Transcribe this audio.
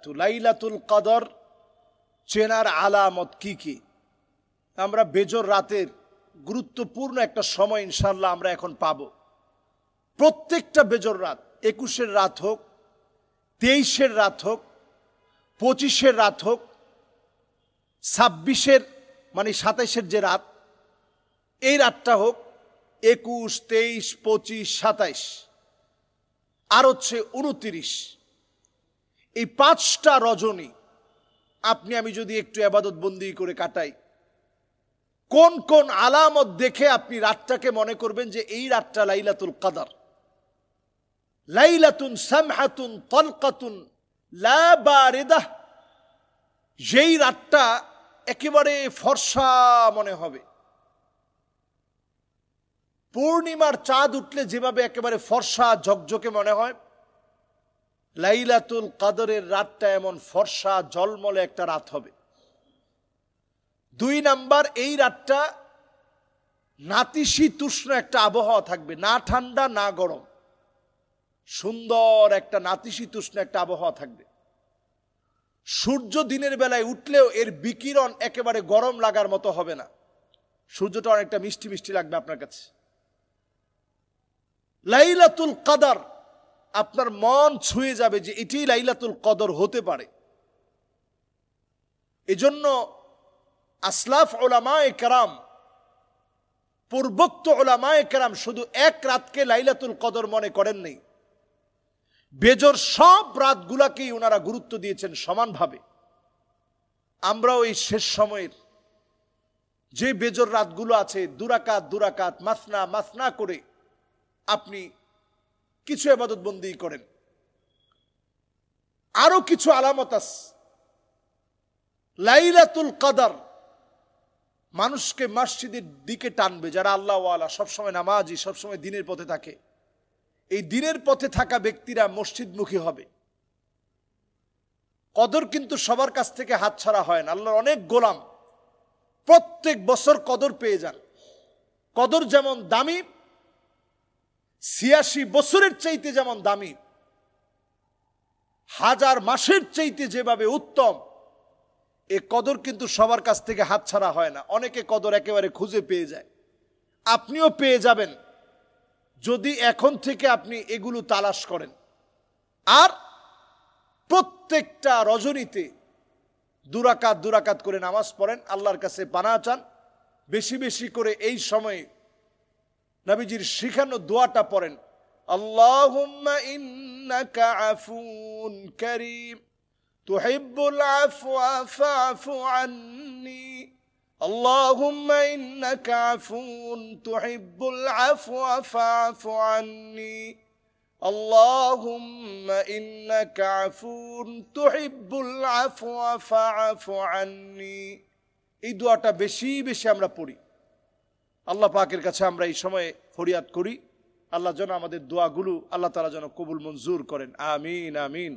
তো লাইলাতুল কদর চেনার আলামত কি কি? আমরা বেজর রাতের গুরুত্বপূর্ণ একটা সময় ইনশাআল্লাহ আমরা এখন পাব। প্রত্যেকটা বেজর রাত, 21-এর রাত হোক, 23-এর রাত হোক, 25-এর রাত হোক, 26-এর মানে 27-এর যে রাত, এই রাতটা হোক, 21, 23, 25, 27 আর হচ্ছে 29, এই 5টা রজনী আপনি আমি যদি একটু ইবাদত বন্দি করে কাটাই, কোন কোন আলামত দেখে আপনি রাতটাকে মনে করবেন যে এই রাতটা লাইলাতুল কদর, লাইলাতুন সামহাতুন তালকাতুন লা বারিদাহ, যেই রাতটা একেবারে ফর্সা মনে হবে। পূর্ণিমার চাঁদ উঠলে যেভাবে একেবারে ফর্সা ঝকঝকে মনে হয়, লাইলাতুল কদরের রাতটা এমন ফর্সা ঝলমলে একটা রাত হবে। 2 নাম্বার, এই রাতটা নাতিশীতোষ্ণ একটা আবহাওয়া থাকবে, না ঠান্ডা না গরম, সুন্দর একটা নাতিশীতোষ্ণ একটা আবহাওয়া থাকবে। সূর্য দিনের বেলায় উঠলেও এর বিকিরণ একেবারে গরম লাগার মতো হবে না, সূর্যটা অনেকটা মিষ্টি মিষ্টি লাগবে আপনার কাছে। লাইলাতুল কদর, আপনার মন ছুঁয়ে যাবে যে এটি লাইলাতুল কদর হতে পারে। এজন্য আসলাফ উলামায়ে কেরাম, পূর্বোক্ত উলামায়ে কেরাম শুধু এক রাতকে লাইলাতুল কদর মনে করেন নাই, বেজর সব রাতগুলাকেই ওনারা গুরুত্ব দিয়েছেন সমানভাবে। আমরাও এই শেষ সময়ের যে বেজর রাতগুলো আছে, 2 রাকাত 2 রাকাত মাসনা মাসনা করে আপনি কিছু ইবাদত বন্দি করেন। আরো কিছু আলামত আছে। লাইলাতুল কদর মানুষকে মসজিদের দিকে টানবে, যারা আল্লাহ ওয়ালা, সবসময় নামাজি, সবসময় দিনের পথে থাকে। এই দিনের পথে থাকা ব্যক্তিরা মসজিদমুখী হবে। কদর কিন্তু সবার কাছ থেকে হাতছাড়া হয় না। আল্লাহর অনেক গোলাম প্রত্যেক বছর কদর পেয়ে যান। কদর যেমন দামি, 86 বছরের চাইতে যেমন দামি, 1000 মাসের চাইতে যেভাবে উত্তম, এ কদর কিন্তু সবার কাছ থেকে হাতছাড়া হয় না। অনেকে কদর একেবারে খুঁজে পেয়ে যায়, আপনিও পেয়ে যাবেন যদি এখন থেকে আপনি এগুলো তালাশ করেন। আর প্রত্যেকটা রজনীতে 2 রাকাত 2 রাকাত করে নামাজ পড়েন, আল্লাহর কাছে পানাহ চান। বেশি বেশি করে এই সময়ে নবীজির শিখানো দোয়াটা পড়েন, আল্লাহুম্মা ইন্নাকা আফুন কারীম তুহিব্বুল আফওয়া ফা'ফু আন্নী, আল্লাহুম্মা ইন্নাকা আফুন তুহিব্বুল আফওয়া ফা'ফু আন্নী, আল্লাহুম্মা ইন্নাকা আফুন তুহিব্বুল আফওয়া ফা'ফু আন্নী। এই দোয়াটা বেশি বেশি আমরা পড়ি। আল্লাহ পাকের কাছে আমরা এই সময়ে ফরিয়াদ করি, আল্লাহ যেন আমাদের দোয়াগুলো আল্লাহ তাআলা যেন কবুল মঞ্জুর করেন। আমিন আমিন।